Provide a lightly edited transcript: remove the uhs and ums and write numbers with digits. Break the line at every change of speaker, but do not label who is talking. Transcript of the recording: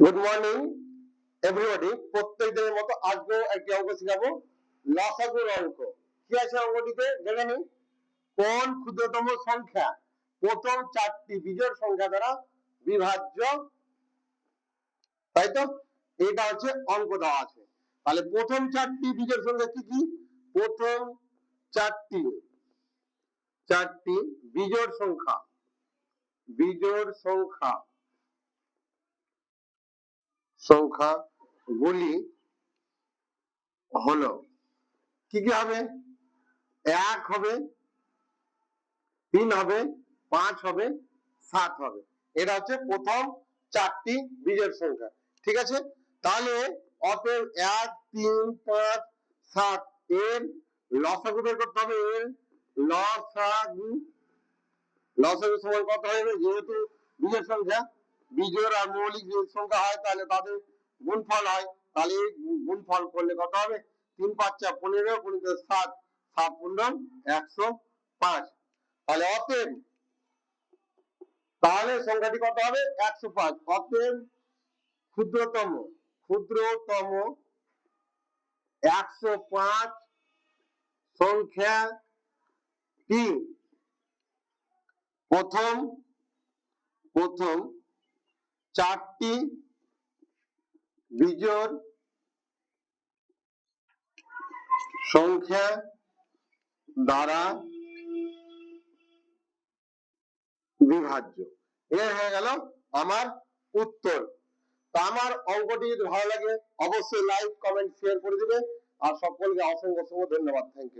Good morning everybody. প্রত্যেক দিনের মতো আজকেও একটি অঙ্ক শিখাবো, লসাগুর অঙ্ক। কি আছে অঙ্কটিতে দেখে নিন। কোন ক্ষুদ্রতম সংখ্যা প্রথম চারটি বিজোড় সংখ্যা দ্বারা বিভাজ্য? তাই তো, এটা হচ্ছে অঙ্ক দেওয়া আছে। তাহলে প্রথম চারটি বিজোড় সংখ্যা কি কি? প্রথম চারটি বিজোড় সংখ্যা সংখ্যাগুলি হলো কি কি হবে? 1 হবে, 3 হবে, 5 হবে, 7 হবে। এটা হচ্ছে প্রথম চারটি বিজোড় সংখ্যা। ঠিক আছে, তাহলে অতএব 1, 3, 5, 7 এর লসাগু বের করতে হবে। এর লসাগু সমান কত হবে? যেহেতু বিজোড় সংখ্যা, বিজোড় আর মৌলিক যদি সংখ্যা হয় তাহলে তাদের গুণফল হয়। তাহলে গুণফল করলে কত হবে? 3 5 15 গুণিত 7, 7 গুণন 105। তাহলে অতএব সংখ্যাটি কত হবে? 105। অতএব ক্ষুদ্রতম 105 সংখ্যাটি প্রথম চারটি বিজোড় সংখ্যা দ্বারা বিভাজ্য। এটা হয়ে গেল আমার উত্তর। তো আমার অঙ্কটি যদি ভালো লাগে অবশ্যই লাইক, কমেন্ট, শেয়ার করে দিবে। আর সকলকে অসংখ্য ধন্যবাদ। Thank you.